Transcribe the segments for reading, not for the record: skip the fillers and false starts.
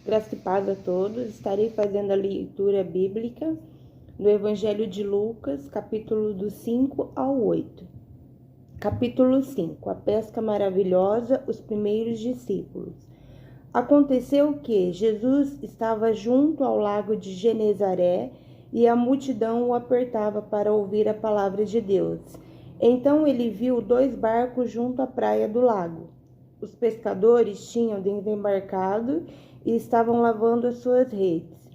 Graça e paz a todos. Estarei fazendo a leitura bíblica do Evangelho de Lucas, capítulo do 5 ao 8. Capítulo 5. A pesca maravilhosa, os primeiros discípulos. Aconteceu que Jesus estava junto ao lago de Genezaré e a multidão o apertava para ouvir a palavra de Deus. Então ele viu 2 barcos junto à praia do lago. Os pescadores tinham desembarcado e estavam lavando as suas redes.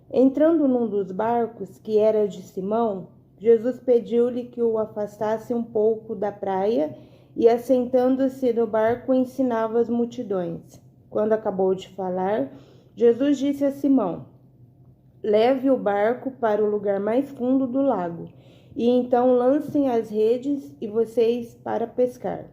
Entrando num dos barcos, que era de Simão, Jesus pediu-lhe que o afastasse um pouco da praia e, assentando-se no barco, ensinava as multidões. Quando acabou de falar, Jesus disse a Simão: leve o barco para o lugar mais fundo do lago, e então lancem as redes e vocês para pescar.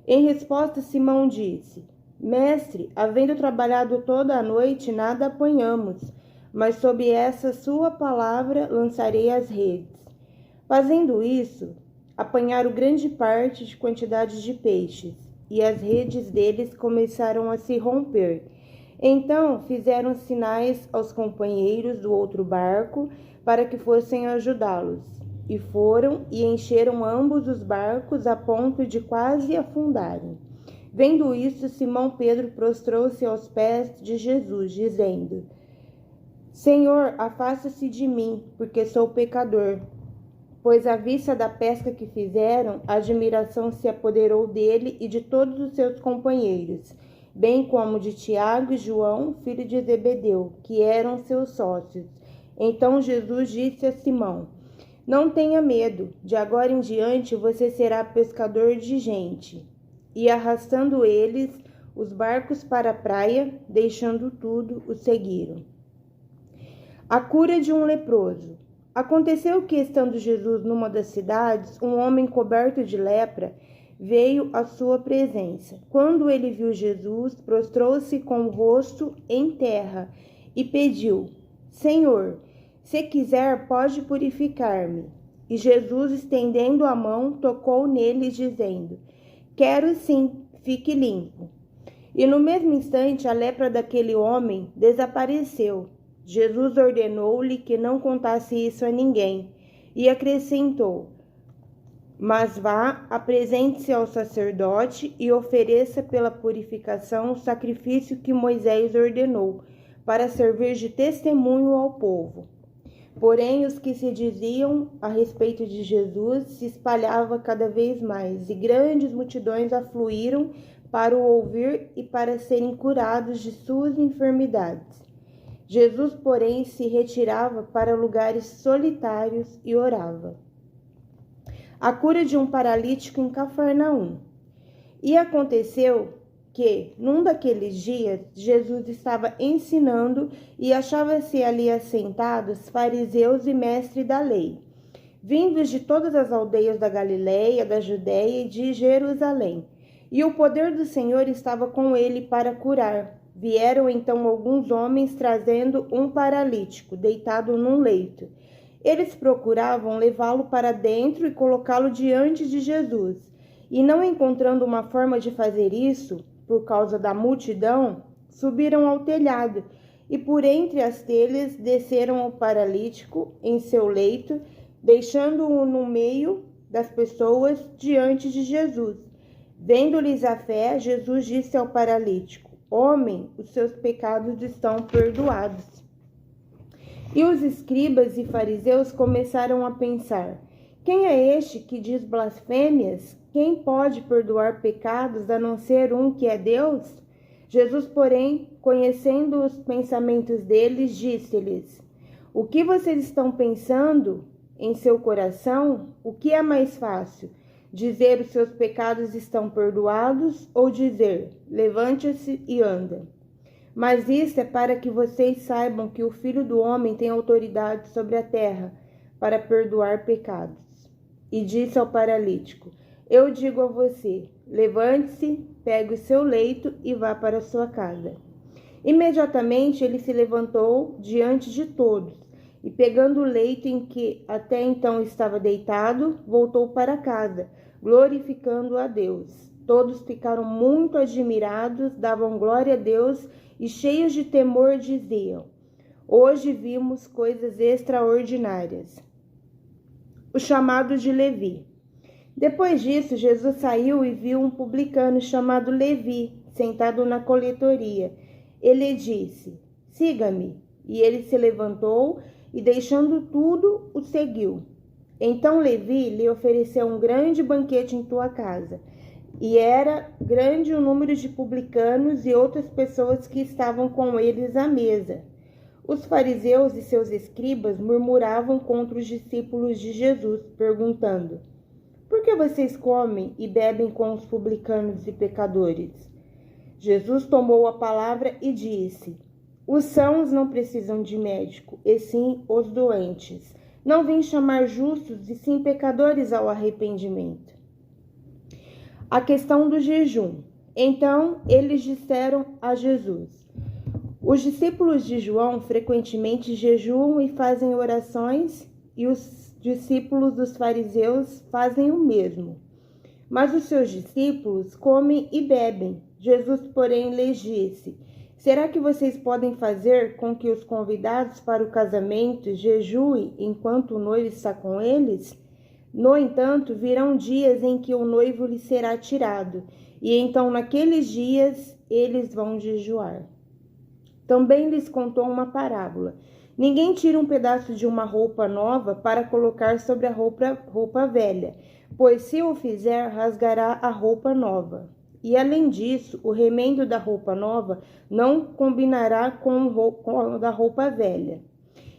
Em resposta, Simão disse: Mestre, havendo trabalhado toda a noite, nada apanhamos, mas sob essa sua palavra lançarei as redes. Fazendo isso, apanharam grande parte de quantidade de peixes, e as redes deles começaram a se romper. Então fizeram sinais aos companheiros do outro barco para que fossem ajudá-los. E foram e encheram ambos os barcos a ponto de quase afundarem. Vendo isso, Simão Pedro prostrou-se aos pés de Jesus, dizendo: Senhor, afasta-se de mim, porque sou pecador. Pois à vista da pesca que fizeram, a admiração se apoderou dele e de todos os seus companheiros, bem como de Tiago e João, filho de Zebedeu, que eram seus sócios. Então Jesus disse a Simão: Não tenha medo, de agora em diante você será pescador de gente. E arrastando eles os barcos para a praia, deixando tudo, o seguiram. A cura de um leproso. Aconteceu que, estando Jesus numa das cidades, um homem coberto de lepra veio à sua presença. Quando ele viu Jesus, prostrou-se com o rosto em terra e pediu: Senhor, se quiser, pode purificar-me. E Jesus, estendendo a mão, tocou nele, dizendo: Quero sim, fique limpo. E no mesmo instante a lepra daquele homem desapareceu. Jesus ordenou-lhe que não contasse isso a ninguém e acrescentou: Mas vá, apresente-se ao sacerdote e ofereça pela purificação o sacrifício que Moisés ordenou, para servir de testemunho ao povo. Porém, os que se diziam a respeito de Jesus se espalhava cada vez mais, e grandes multidões afluíram para o ouvir e para serem curados de suas enfermidades. Jesus, porém, se retirava para lugares solitários e orava. A cura de um paralítico em Cafarnaum. E aconteceu que, num daqueles dias, Jesus estava ensinando e achava-se ali assentados fariseus e mestres da lei, vindos de todas as aldeias da Galileia, da Judéia e de Jerusalém. E o poder do Senhor estava com ele para curar. Vieram então alguns homens trazendo um paralítico, deitado num leito. Eles procuravam levá-lo para dentro e colocá-lo diante de Jesus. E não encontrando uma forma de fazer isso, por causa da multidão, subiram ao telhado e por entre as telhas desceram o paralítico em seu leito, deixando-o no meio das pessoas diante de Jesus. Vendo-lhes a fé, Jesus disse ao paralítico: Homem, os seus pecados estão perdoados. E os escribas e fariseus começaram a pensar: Quem é este que diz blasfêmias? Quem pode perdoar pecados a não ser um que é Deus? Jesus, porém, conhecendo os pensamentos deles, disse-lhes: O que vocês estão pensando em seu coração? O que é mais fácil? Dizer os seus pecados estão perdoados ou dizer levante-se e anda? Mas isso é para que vocês saibam que o Filho do Homem tem autoridade sobre a terra para perdoar pecados. E disse ao paralítico: Eu digo a você, levante-se, pegue o seu leito e vá para sua casa. Imediatamente ele se levantou diante de todos e, pegando o leito em que até então estava deitado, voltou para casa, glorificando a Deus. Todos ficaram muito admirados, davam glória a Deus e cheios de temor diziam: hoje vimos coisas extraordinárias. O chamado de Levi. Depois disso, Jesus saiu e viu um publicano chamado Levi, sentado na coletoria. Ele disse: siga-me. E ele se levantou e, deixando tudo, o seguiu. Então Levi lhe ofereceu um grande banquete em tua casa. E era grande o número de publicanos e outras pessoas que estavam com eles à mesa. Os fariseus e seus escribas murmuravam contra os discípulos de Jesus, perguntando: por que vocês comem e bebem com os publicanos e pecadores? Jesus tomou a palavra e disse: os sãos não precisam de médico, e sim os doentes. Não vim chamar justos, e sim pecadores ao arrependimento. A questão do jejum. Então eles disseram a Jesus: os discípulos de João frequentemente jejuam e fazem orações, e os discípulos dos fariseus fazem o mesmo. Mas os seus discípulos comem e bebem. Jesus, porém, lhes disse: será que vocês podem fazer com que os convidados para o casamento jejuem enquanto o noivo está com eles? No entanto, virão dias em que o noivo lhe será tirado, e então naqueles dias eles vão jejuar. Também lhes contou uma parábola. Ninguém tira um pedaço de uma roupa nova para colocar sobre a roupa velha, pois se o fizer, rasgará a roupa nova. E além disso, o remendo da roupa nova não combinará com o da roupa velha.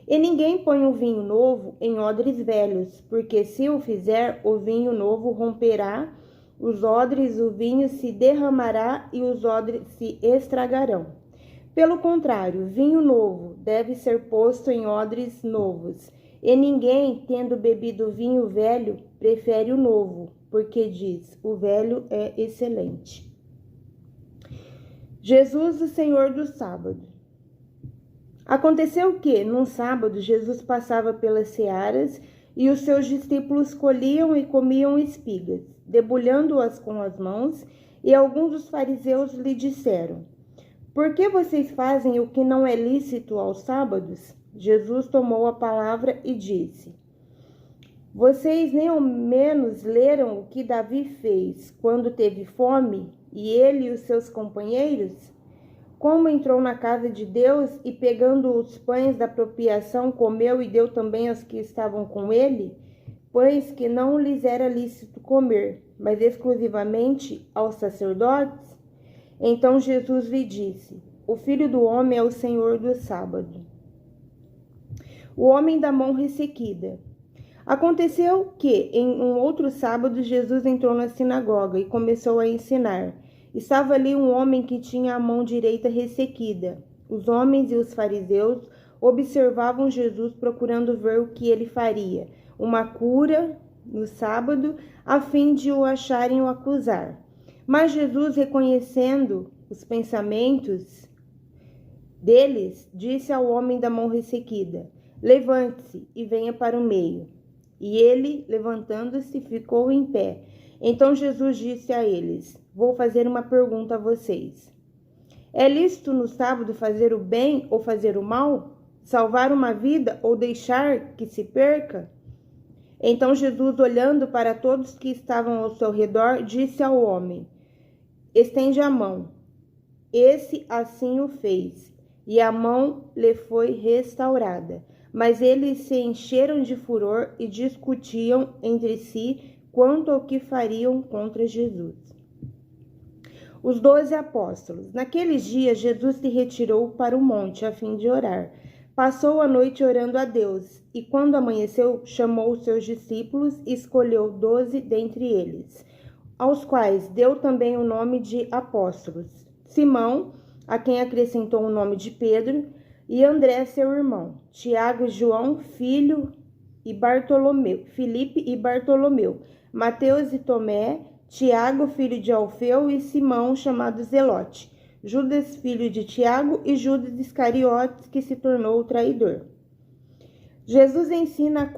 E ninguém põe o vinho novo em odres velhos, porque se o fizer, o vinho novo romperá os odres, o vinho se derramará e os odres se estragarão. Pelo contrário, vinho novo deve ser posto em odres novos. E ninguém, tendo bebido vinho velho, prefere o novo, porque diz: o velho é excelente. Jesus, o Senhor do sábado. Aconteceu que, num sábado, Jesus passava pelas searas e os seus discípulos colhiam e comiam espigas, debulhando-as com as mãos, e alguns dos fariseus lhe disseram: por que vocês fazem o que não é lícito aos sábados? Jesus tomou a palavra e disse: vocês nem ao menos leram o que Davi fez quando teve fome, e ele e os seus companheiros? Como entrou na casa de Deus e, pegando os pães da propiação, comeu e deu também aos que estavam com ele? Pães que não lhes era lícito comer, mas exclusivamente aos sacerdotes? Então Jesus lhe disse: o Filho do Homem é o Senhor do sábado. O homem da mão ressequida. Aconteceu que, em um outro sábado, Jesus entrou na sinagoga e começou a ensinar. Estava ali um homem que tinha a mão direita ressequida. Os homens e os fariseus observavam Jesus procurando ver o que ele faria, uma cura no sábado, a fim de o acharem o acusar. Mas Jesus, reconhecendo os pensamentos deles, disse ao homem da mão ressequida: levante-se e venha para o meio. E ele, levantando-se, ficou em pé. Então Jesus disse a eles: vou fazer uma pergunta a vocês. É lícito no sábado fazer o bem ou fazer o mal? Salvar uma vida ou deixar que se perca? Então Jesus, olhando para todos que estavam ao seu redor, disse ao homem: estende a mão. Esse assim o fez, e a mão lhe foi restaurada. Mas eles se encheram de furor e discutiam entre si quanto ao que fariam contra Jesus. Os 12 apóstolos. Naqueles dias, Jesus se retirou para o monte a fim de orar. Passou a noite orando a Deus, e quando amanheceu, chamou os seus discípulos e escolheu 12 dentre eles, aos quais deu também o nome de apóstolos: Simão, a quem acrescentou o nome de Pedro, e André, seu irmão, Tiago e João, filho e Bartolomeu, Filipe e Bartolomeu, Mateus e Tomé, Tiago, filho de Alfeu, e Simão, chamado Zelote, Judas, filho de Tiago, e Judas Iscariotes, que se tornou o traidor. Jesus ensina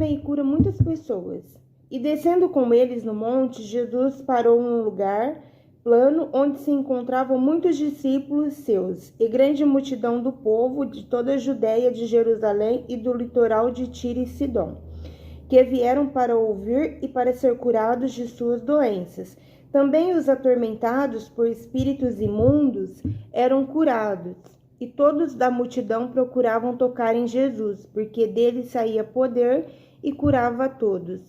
e cura muitas pessoas. E descendo com eles no monte, Jesus parou em um lugar plano onde se encontravam muitos discípulos seus e grande multidão do povo de toda a Judéia, de Jerusalém e do litoral de Tiro e Sidom, que vieram para ouvir e para ser curados de suas doenças. Também os atormentados por espíritos imundos eram curados, e todos da multidão procuravam tocar em Jesus, porque dele saía poder e curava a todos.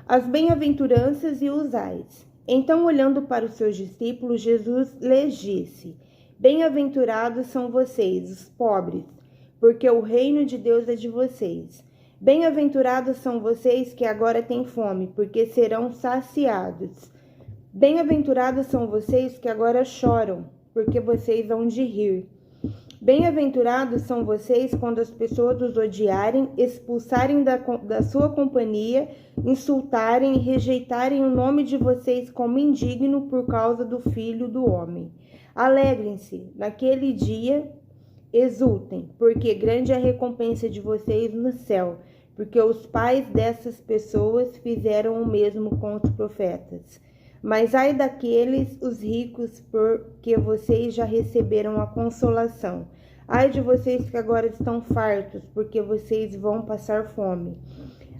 As bem-aventuranças e os ais. Então, olhando para os seus discípulos, Jesus lhes disse: Bem-aventurados são vocês, os pobres, porque o reino de Deus é de vocês. Bem-aventurados são vocês que agora têm fome, porque serão saciados. Bem-aventurados são vocês que agora choram, porque vocês hão de rir. Bem-aventurados são vocês quando as pessoas os odiarem, expulsarem da sua companhia, insultarem e rejeitarem o nome de vocês como indigno por causa do Filho do Homem. Alegrem-se naquele dia, exultem, porque grande é a recompensa de vocês no céu, porque os pais dessas pessoas fizeram o mesmo com os profetas. Mas ai daqueles, os ricos, porque vocês já receberam a consolação. Ai de vocês que agora estão fartos, porque vocês vão passar fome.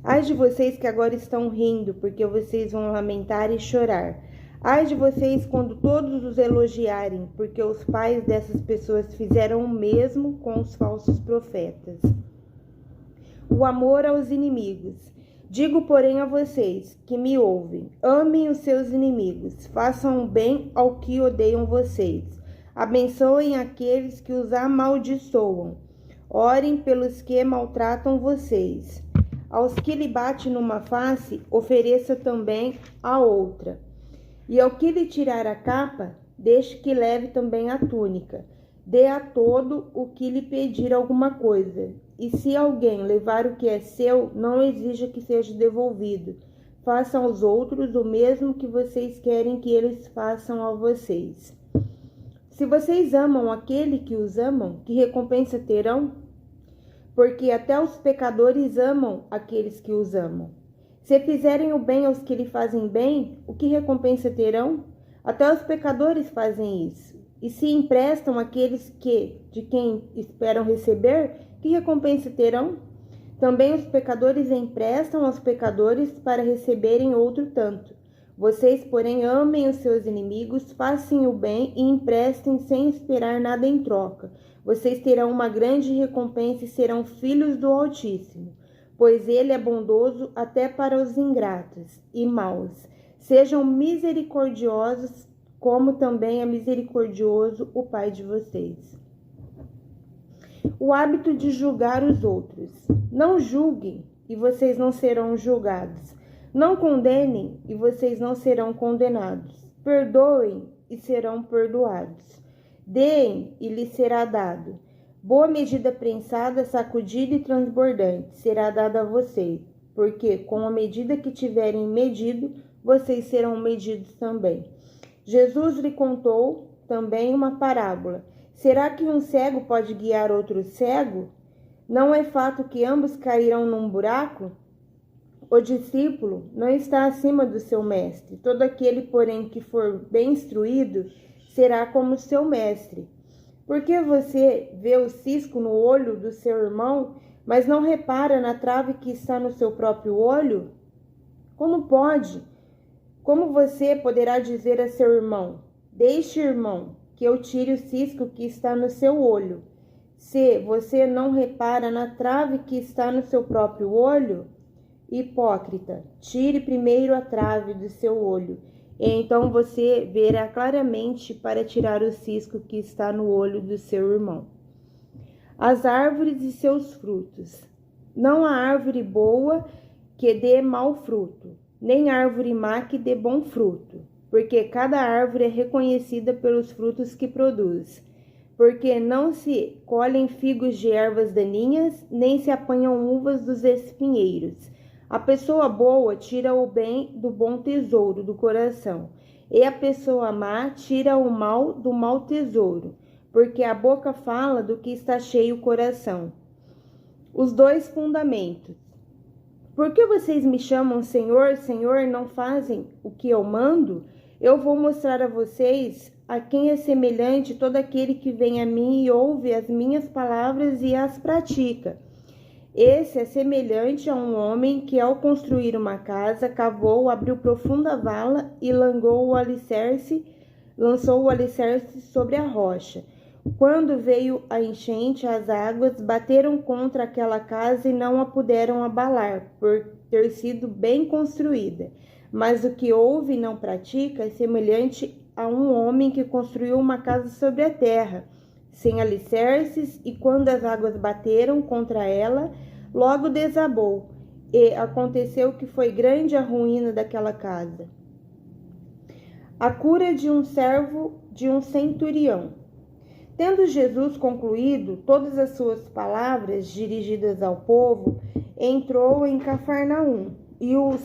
Ai de vocês que agora estão rindo, porque vocês vão lamentar e chorar. Ai de vocês quando todos os elogiarem, porque os pais dessas pessoas fizeram o mesmo com os falsos profetas. O amor aos inimigos. Digo, porém, a vocês que me ouvem, amem os seus inimigos, façam o bem ao que odeiam vocês, abençoem aqueles que os amaldiçoam, orem pelos que maltratam vocês. Aos que lhe bate numa face, ofereça também a outra. E ao que lhe tirar a capa, deixe que leve também a túnica. Dê a todo o que lhe pedir alguma coisa. E se alguém levar o que é seu, não exija que seja devolvido. Façam aos outros o mesmo que vocês querem que eles façam a vocês. Se vocês amam aquele que os amam, que recompensa terão? Porque até os pecadores amam aqueles que os amam. Se fizerem o bem aos que lhe fazem bem, o que recompensa terão? Até os pecadores fazem isso. E se emprestam aqueles de quem esperam receber, que recompensa terão? Também os pecadores emprestam aos pecadores para receberem outro tanto. Vocês, porém, amem os seus inimigos, façam o bem e emprestem sem esperar nada em troca. Vocês terão uma grande recompensa e serão filhos do Altíssimo, pois ele é bondoso até para os ingratos e maus. Sejam misericordiosos, como também é misericordioso o Pai de vocês. O hábito de julgar os outros. Não julguem, e vocês não serão julgados. Não condenem, e vocês não serão condenados. Perdoem, e serão perdoados. Deem, e lhes será dado. Boa medida prensada, sacudida e transbordante será dada a vocês, porque com a medida que tiverem medido, vocês serão medidos também. Jesus lhe contou também uma parábola. Será que um cego pode guiar outro cego? Não é fato que ambos cairão num buraco? O discípulo não está acima do seu mestre. Todo aquele, porém, que for bem instruído, será como seu mestre. Por que você vê o cisco no olho do seu irmão, mas não repara na trave que está no seu próprio olho? Como pode? Como você poderá dizer a seu irmão: deixe, irmão, que eu tire o cisco que está no seu olho, se você não repara na trave que está no seu próprio olho? Hipócrita, tire primeiro a trave do seu olho, e então você verá claramente para tirar o cisco que está no olho do seu irmão. As árvores e seus frutos. Não há árvore boa que dê mau fruto, nem árvore má que dê bom fruto, porque cada árvore é reconhecida pelos frutos que produz. Porque não se colhem figos de ervas daninhas, nem se apanham uvas dos espinheiros. A pessoa boa tira o bem do bom tesouro do coração, e a pessoa má tira o mal do mau tesouro, porque a boca fala do que está cheio o coração. Os dois fundamentos. Por que vocês me chamam Senhor, Senhor, e não fazem o que eu mando? Eu vou mostrar a vocês a quem é semelhante todo aquele que vem a mim e ouve as minhas palavras e as pratica. Esse é semelhante a um homem que, ao construir uma casa, cavou, abriu profunda vala e lançou o alicerce sobre a rocha. Quando veio a enchente, as águas bateram contra aquela casa e não a puderam abalar, por ter sido bem construída. Mas o que ouve e não pratica é semelhante a um homem que construiu uma casa sobre a terra, sem alicerces, e quando as águas bateram contra ela, logo desabou, e aconteceu que foi grande a ruína daquela casa. A cura de um servo de um centurião. Tendo Jesus concluído todas as suas palavras dirigidas ao povo, entrou em Cafarnaum, e o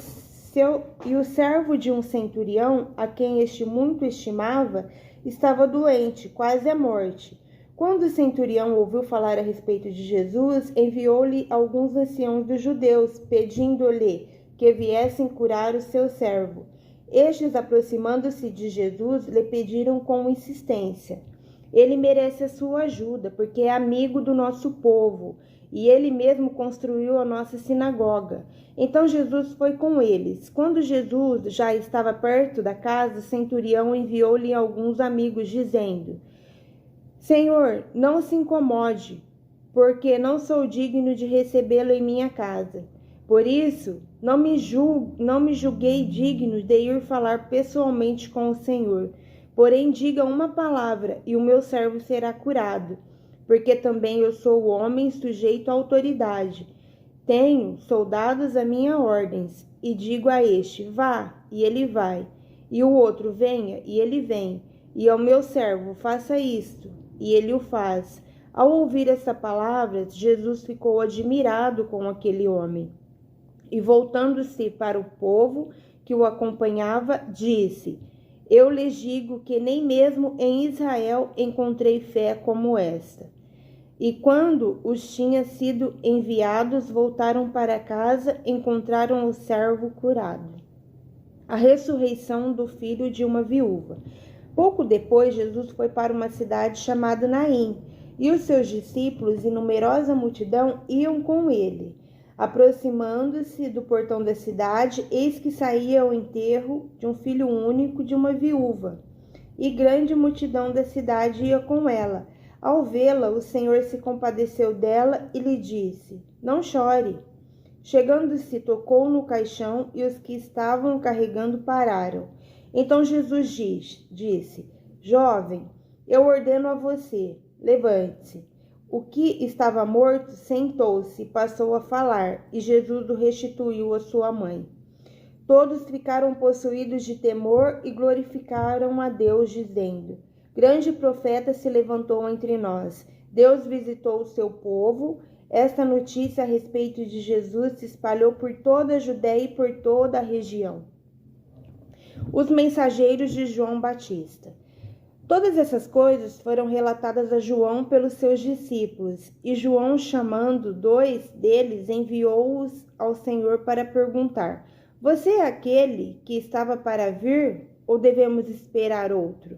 servo de um centurião, a quem este muito estimava, estava doente, quase à morte. Quando o centurião ouviu falar a respeito de Jesus, enviou-lhe alguns anciãos dos judeus, pedindo-lhe que viessem curar o seu servo. Estes, aproximando-se de Jesus, lhe pediram com insistência: ele merece a sua ajuda, porque é amigo do nosso povo, e ele mesmo construiu a nossa sinagoga. Então Jesus foi com eles. Quando Jesus já estava perto da casa, o centurião enviou-lhe alguns amigos, dizendo: Senhor, não se incomode, porque não sou digno de recebê-lo em minha casa. Por isso, não me julguei digno de ir falar pessoalmente com o Senhor. Porém, diga uma palavra, e o meu servo será curado, porque também eu sou homem sujeito à autoridade. Tenho soldados a minha ordens, e digo a este: vá, e ele vai, e o outro: venha, e ele vem, e ao meu servo: faça isto, e ele o faz. Ao ouvir essa palavra, Jesus ficou admirado com aquele homem, e voltando-se para o povo que o acompanhava, disse: eu lhes digo que nem mesmo em Israel encontrei fé como esta. E quando os tinha sido enviados, voltaram para casa, encontraram o servo curado. A ressurreição do filho de uma viúva. Pouco depois, Jesus foi para uma cidade chamada Naim, e os seus discípulos e numerosa multidão iam com ele. Aproximando-se do portão da cidade, eis que saía ao enterro de um filho único de uma viúva, e grande multidão da cidade ia com ela. Ao vê-la, o Senhor se compadeceu dela e lhe disse: não chore. Chegando-se, tocou no caixão, e os que estavam carregando pararam. Então Jesus disse: jovem, eu ordeno a você, levante-se. O que estava morto sentou-se e passou a falar, e Jesus o restituiu à sua mãe. Todos ficaram possuídos de temor e glorificaram a Deus, dizendo: grande profeta se levantou entre nós. Deus visitou o seu povo. Esta notícia a respeito de Jesus se espalhou por toda a Judéia e por toda a região. Os mensageiros de João Batista. Todas essas coisas foram relatadas a João pelos seus discípulos, e João, chamando 2 deles, enviou-os ao Senhor para perguntar: você é aquele que estava para vir, ou devemos esperar outro?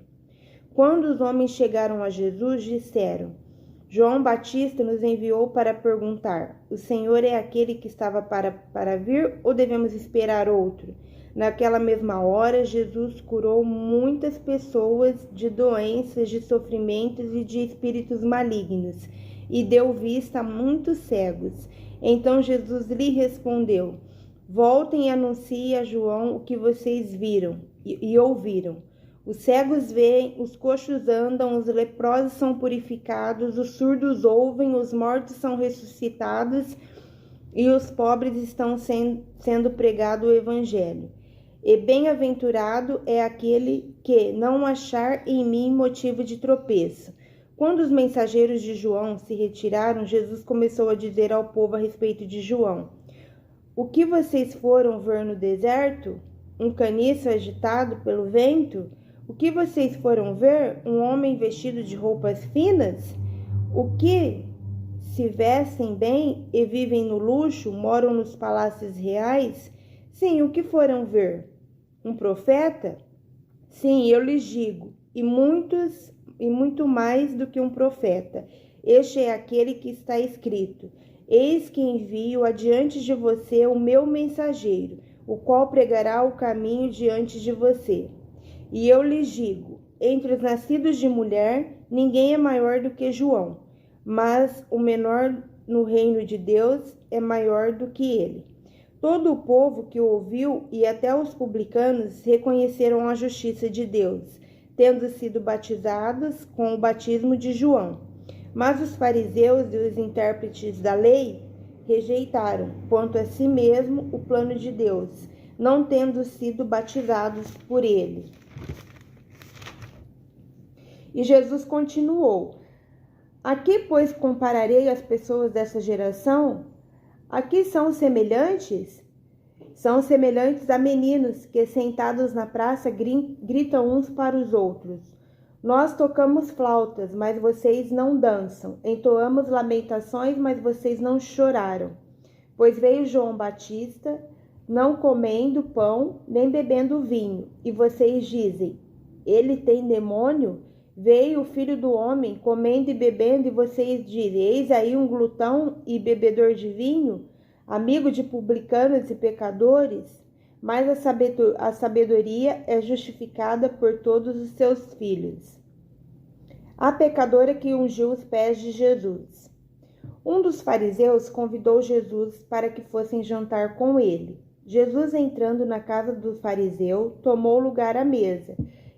Quando os homens chegaram a Jesus, disseram: João Batista nos enviou para perguntar: o Senhor é aquele que estava para vir, ou devemos esperar outro? Naquela mesma hora, Jesus curou muitas pessoas de doenças, de sofrimentos e de espíritos malignos, e deu vista a muitos cegos. Então Jesus lhe respondeu: voltem e anunciem a João o que vocês viram e ouviram. Os cegos veem, os coxos andam, os leprosos são purificados, os surdos ouvem, os mortos são ressuscitados, e os pobres estão sendo pregado o evangelho. E bem-aventurado é aquele que não achar em mim motivo de tropeço. Quando os mensageiros de João se retiraram, Jesus começou a dizer ao povo a respeito de João: o que vocês foram ver no deserto? Um caniço agitado pelo vento? O que vocês foram ver? Um homem vestido de roupas finas? O que se vestem bem e vivem no luxo, moram nos palácios reais? Sim, o que foram ver? Um profeta? Sim, eu lhes digo, e muito mais do que um profeta. Este é aquele que está escrito: Eis que envio adiante de você o meu mensageiro, o qual pregará o caminho diante de você. E eu lhes digo: entre os nascidos de mulher, ninguém é maior do que João, mas o menor no reino de Deus é maior do que ele. Todo o povo que o ouviu e até os publicanos reconheceram a justiça de Deus, tendo sido batizados com o batismo de João. Mas os fariseus e os intérpretes da lei rejeitaram, quanto a si mesmo, o plano de Deus, não tendo sido batizados por ele. E Jesus continuou: A que, pois, compararei as pessoas dessa geração? A que são semelhantes? São semelhantes a meninos que, sentados na praça, gritam uns para os outros: Nós tocamos flautas, mas vocês não dançam. Entoamos lamentações, mas vocês não choraram. Pois veio João Batista, não comendo pão, nem bebendo vinho. E vocês dizem: Ele tem demônio? Veio o Filho do Homem, comendo e bebendo, e vocês dizem: Eis aí um glutão e bebedor de vinho, amigo de publicanos e pecadores? Mas a sabedoria é justificada por todos os seus filhos. A pecadora que ungiu os pés de Jesus. Um dos fariseus convidou Jesus para que fossem jantar com ele. Jesus, entrando na casa do fariseu, tomou lugar à mesa.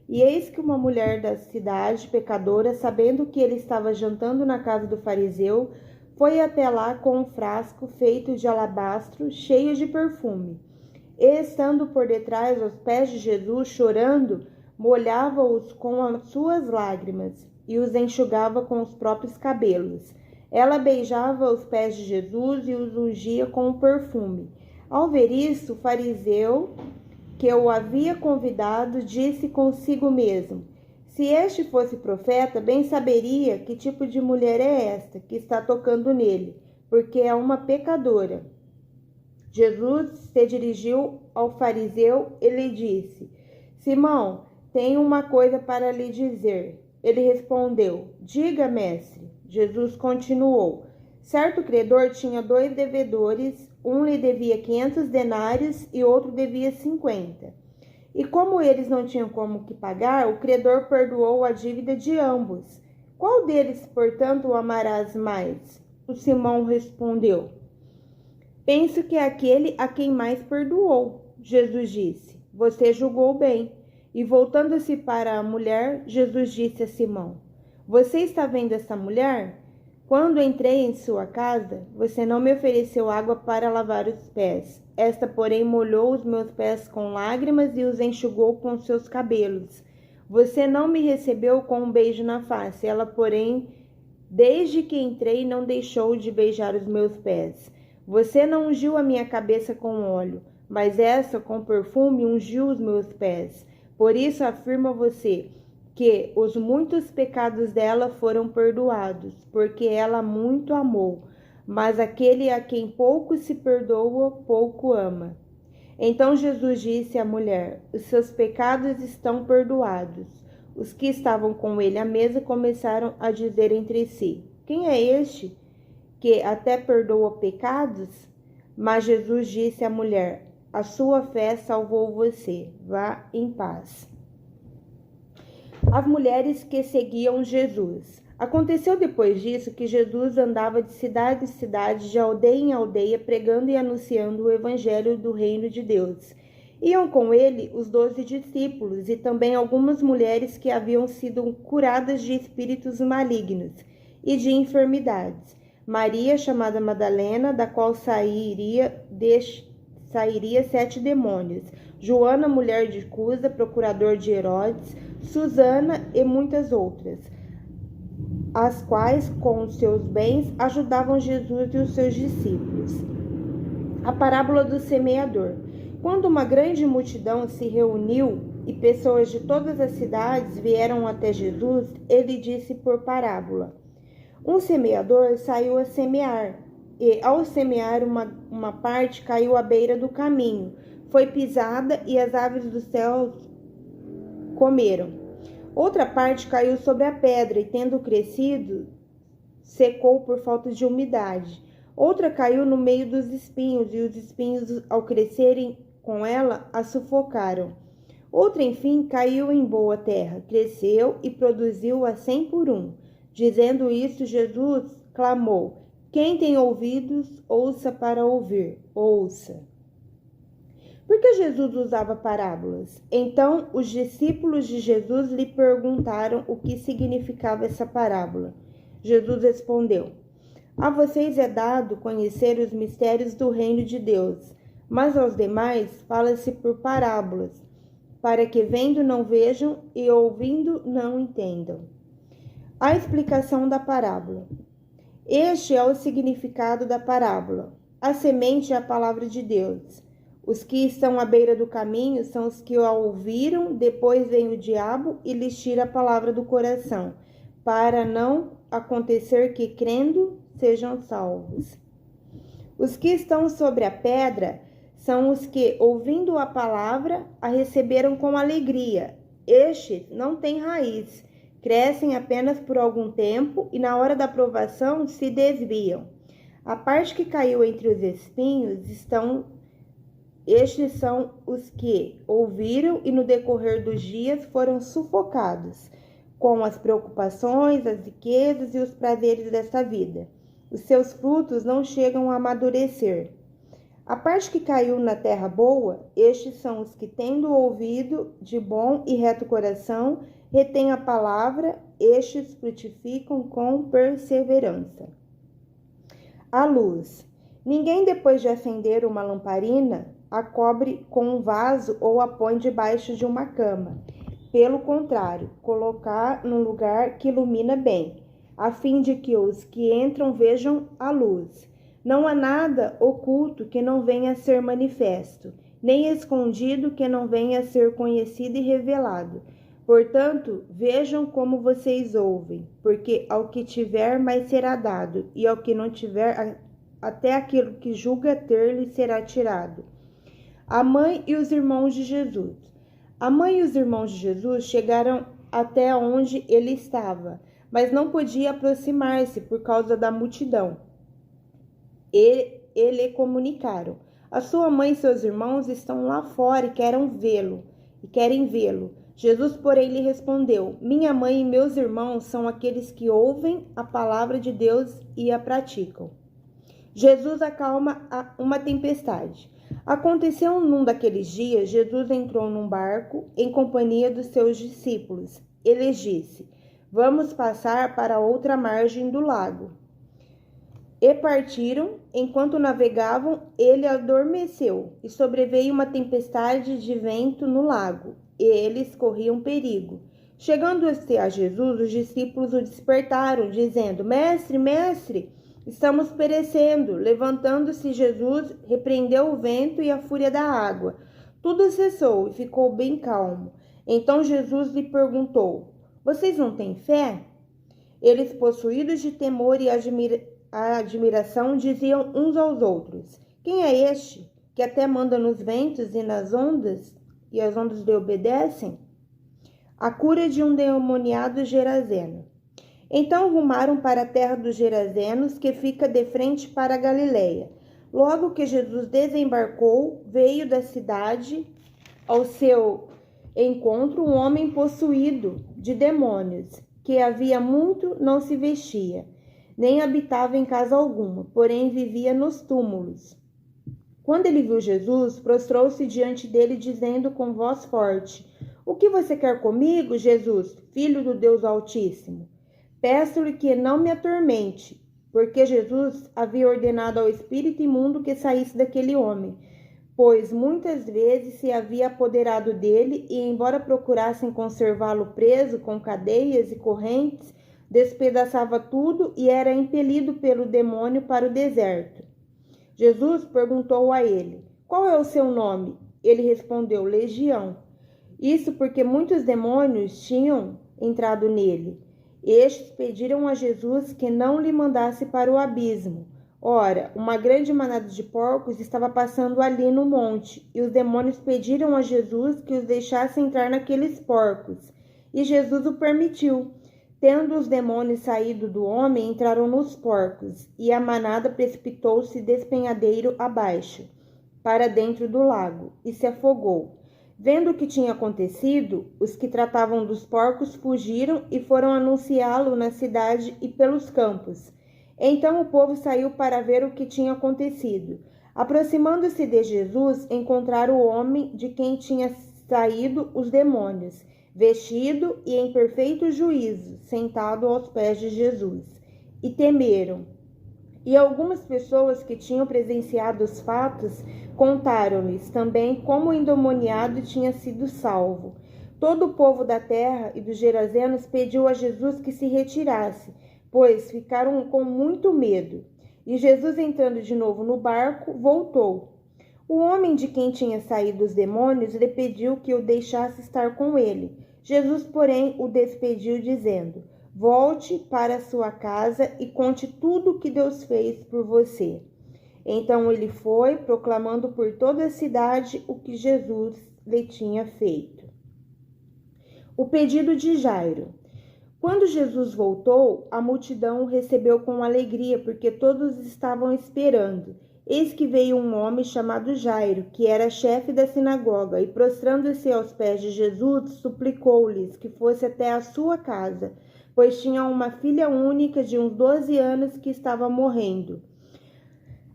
E eis que uma mulher da cidade, pecadora, sabendo que ele estava jantando na casa do fariseu, foi até lá com um frasco feito de alabastro, cheio de perfume. E, estando por detrás aos pés de Jesus, chorando, molhava-os com as suas lágrimas e os enxugava com os próprios cabelos. Ela beijava os pés de Jesus e os ungia com o perfume. Ao ver isso, o fariseu que o havia convidado disse consigo mesmo: Se este fosse profeta, bem saberia que tipo de mulher é esta que está tocando nele, porque é uma pecadora. Jesus se dirigiu ao fariseu e lhe disse: Simão, tenho uma coisa para lhe dizer. Ele respondeu: Diga, mestre. Jesus continuou: Certo credor tinha 2 devedores, um lhe devia 500 denários e outro devia 50. E como eles não tinham como que pagar, o credor perdoou a dívida de ambos. Qual deles, portanto, o amarás mais? O Simão respondeu: Penso que é aquele a quem mais perdoou. Jesus disse: Você julgou bem. E voltando-se para a mulher, Jesus disse a Simão: Você está vendo essa mulher? Quando entrei em sua casa, você não me ofereceu água para lavar os pés. Esta, porém, molhou os meus pés com lágrimas e os enxugou com seus cabelos. Você não me recebeu com um beijo na face. Ela, porém, desde que entrei, não deixou de beijar os meus pés. Você não ungiu a minha cabeça com óleo, mas essa, com perfume, ungiu os meus pés. Por isso afirmo a você que os muitos pecados dela foram perdoados, porque ela muito amou. Mas aquele a quem pouco se perdoa, pouco ama. Então Jesus disse à mulher: Os seus pecados estão perdoados. Os que estavam com ele à mesa começaram a dizer entre si: Quem é este que até perdoa pecados? Mas Jesus disse à mulher: A sua fé salvou você. Vá em paz. As mulheres que seguiam Jesus. Aconteceu depois disso que Jesus andava de cidade em cidade, de aldeia em aldeia, pregando e anunciando o evangelho do reino de Deus. Iam com ele os 12 discípulos e também algumas mulheres que haviam sido curadas de espíritos malignos e de enfermidades. Maria, chamada Madalena, da qual sairia 7 demônios. Joana, mulher de Cusa, procurador de Herodes, Susana e muitas outras, as quais, com os seus bens, ajudavam Jesus e os seus discípulos. A parábola do semeador. Quando uma grande multidão se reuniu e pessoas de todas as cidades vieram até Jesus, ele disse por parábola: Um semeador saiu a semear, e ao semear uma parte caiu à beira do caminho, foi pisada e as aves dos céus comeram. Outra parte caiu sobre a pedra e, tendo crescido, secou por falta de umidade. Outra caiu no meio dos espinhos, e os espinhos, ao crescerem com ela, a sufocaram. Outra, enfim, caiu em boa terra, cresceu e produziu a 100 por um. Dizendo isso, Jesus clamou: quem tem ouvidos, ouça para ouvir. Ouça. Por que Jesus usava parábolas? Então, os discípulos de Jesus lhe perguntaram o que significava essa parábola. Jesus respondeu: a vocês é dado conhecer os mistérios do reino de Deus, mas aos demais fala-se por parábolas, para que vendo não vejam e ouvindo não entendam. A explicação da parábola. Este é o significado da parábola. A semente é a palavra de Deus. Os que estão à beira do caminho são os que a ouviram, depois vem o diabo e lhes tira a palavra do coração, para não acontecer que, crendo, sejam salvos. Os que estão sobre a pedra são os que, ouvindo a palavra, a receberam com alegria. Estes não têm raiz, crescem apenas por algum tempo e, na hora da provação, se desviam. A parte que caiu entre os espinhos estes são os que ouviram e, no decorrer dos dias, foram sufocados com as preocupações, as riquezas e os prazeres desta vida. Os seus frutos não chegam a amadurecer. A parte que caiu na terra boa, estes são os que, tendo ouvido de bom e reto coração, retêm a palavra, estes frutificam com perseverança. A luz. Ninguém, depois de acender uma lamparina, a cobre com um vaso ou a põe debaixo de uma cama. Pelo contrário, colocar num lugar que ilumina bem, a fim de que os que entram vejam a luz. Não há nada oculto que não venha a ser manifesto, nem escondido que não venha a ser conhecido e revelado. Portanto, vejam como vocês ouvem, porque ao que tiver mais será dado, e ao que não tiver, até aquilo que julga ter lhe será tirado. A mãe e os irmãos de Jesus. A mãe e os irmãos de Jesus chegaram até onde ele estava, mas não podia aproximar-se por causa da multidão. Ele comunicaram: a sua mãe e seus irmãos estão lá fora e querem vê-lo. Jesus, porém, lhe respondeu: minha mãe e meus irmãos são aqueles que ouvem a palavra de Deus e a praticam. Jesus acalma uma tempestade. Aconteceu num daqueles dias, Jesus entrou num barco em companhia dos seus discípulos. Ele disse: vamos passar para outra margem do lago. E partiram. Enquanto navegavam, ele adormeceu, e sobreveio uma tempestade de vento no lago, e eles corriam perigo. Chegando-se a Jesus, os discípulos o despertaram, dizendo: mestre, mestre, estamos perecendo. Levantando-se Jesus, repreendeu o vento e a fúria da água. Tudo cessou e ficou bem calmo. Então Jesus lhe perguntou: vocês não têm fé? Eles, possuídos de temor e admiração, diziam uns aos outros: quem é este que até manda nos ventos e nas ondas, e as ondas lhe obedecem? A cura de um endemoniado gerazeno. Então rumaram para a terra dos Gerazenos, que fica de frente para a Galileia. Logo que Jesus desembarcou, veio da cidade ao seu encontro um homem possuído de demônios, que havia muito não se vestia, nem habitava em casa alguma, porém vivia nos túmulos. Quando ele viu Jesus, prostrou-se diante dele, dizendo com voz forte: o que você quer comigo, Jesus, filho do Deus Altíssimo? Peço-lhe que não me atormente, porque Jesus havia ordenado ao espírito imundo que saísse daquele homem, pois muitas vezes se havia apoderado dele e, embora procurassem conservá-lo preso com cadeias e correntes, despedaçava tudo e era impelido pelo demônio para o deserto. Jesus perguntou a ele: qual é o seu nome? Ele respondeu: Legião. Isso porque muitos demônios tinham entrado nele. Estes pediram a Jesus que não lhe mandasse para o abismo, Ora, uma grande manada de porcos estava passando ali no monte, e os demônios pediram a Jesus que os deixasse entrar naqueles porcos, e Jesus o permitiu. Tendo os demônios saído do homem, entraram nos porcos, e a manada precipitou-se despenhadeiro abaixo, para dentro do lago, e se afogou. Vendo o que tinha acontecido, os que tratavam dos porcos fugiram e foram anunciá-lo na cidade e pelos campos. Então o povo saiu para ver o que tinha acontecido. Aproximando-se de Jesus, encontraram o homem de quem tinha saído os demônios, vestido e em perfeito juízo, sentado aos pés de Jesus, e temeram. E algumas pessoas que tinham presenciado os fatos contaram-lhes também como o endemoniado tinha sido salvo. Todo o povo da terra e dos Gerazenos pediu a Jesus que se retirasse, pois ficaram com muito medo. E Jesus, entrando de novo no barco, voltou. O homem de quem tinha saído os demônios lhe pediu que o deixasse estar com ele. Jesus, porém, o despediu, dizendo: volte para sua casa e conte tudo o que Deus fez por você. Então ele foi, proclamando por toda a cidade o que Jesus lhe tinha feito. O pedido de Jairo. Quando Jesus voltou, a multidão o recebeu com alegria, porque todos estavam esperando. Eis que veio um homem chamado Jairo, que era chefe da sinagoga, e prostrando-se aos pés de Jesus, suplicou-lhes que fosse até a sua casa, pois tinha uma filha única de uns 12 anos que estava morrendo.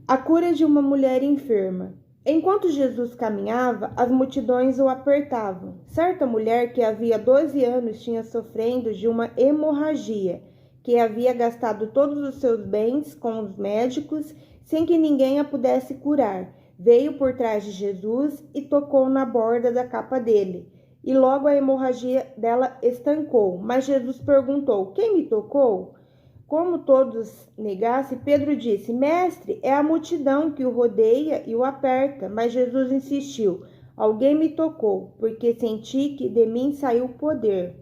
A cura de uma mulher enferma. Enquanto Jesus caminhava, as multidões o apertavam. Certa mulher que havia 12 anos tinha sofrendo de uma hemorragia, que havia gastado todos os seus bens com os médicos, sem que ninguém a pudesse curar. Veio por trás de Jesus e tocou na borda da capa dele. E logo a hemorragia dela estancou. Mas Jesus perguntou: quem me tocou? Como todos negassem, Pedro disse: mestre, é a multidão que o rodeia e o aperta. Mas Jesus insistiu: alguém me tocou, porque senti que de mim saiu poder.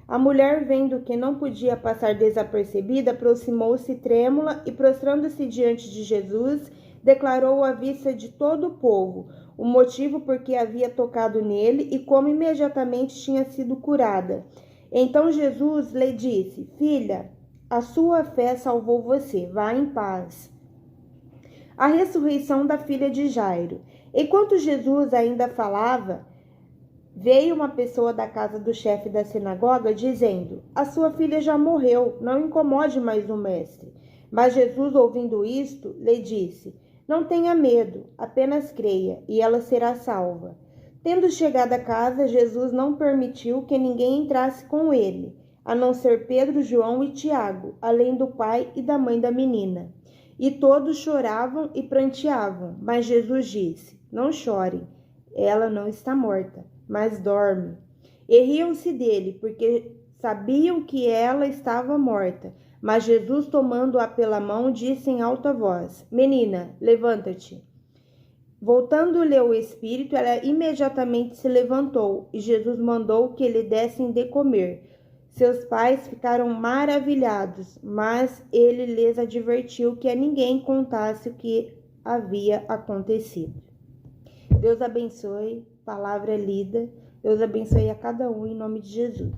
A mulher, vendo que não podia passar desapercebida, aproximou-se trêmula e, prostrando-se diante de Jesus, declarou à vista de todo o povo o motivo por que havia tocado nele e como imediatamente tinha sido curada. Então Jesus lhe disse: filha, a sua fé salvou você, vá em paz. A ressurreição da filha de Jairo. Enquanto Jesus ainda falava, veio uma pessoa da casa do chefe da sinagoga dizendo: a sua filha já morreu, não incomode mais o mestre. Mas Jesus, ouvindo isto, lhe disse: não tenha medo, apenas creia, e ela será salva. Tendo chegado a casa, Jesus não permitiu que ninguém entrasse com ele, a não ser Pedro, João e Tiago, além do pai e da mãe da menina. E todos choravam e pranteavam, mas Jesus disse: não chorem, ela não está morta, mas dorme. E riam-se dele, porque sabiam que ela estava morta. Mas Jesus, tomando-a pela mão, disse em alta voz: menina, levanta-te. Voltando-lhe o espírito, ela imediatamente se levantou, e Jesus mandou que lhe dessem de comer. Seus pais ficaram maravilhados, mas ele lhes advertiu que a ninguém contasse o que havia acontecido. Deus abençoe, palavra lida. Deus abençoe a cada um em nome de Jesus.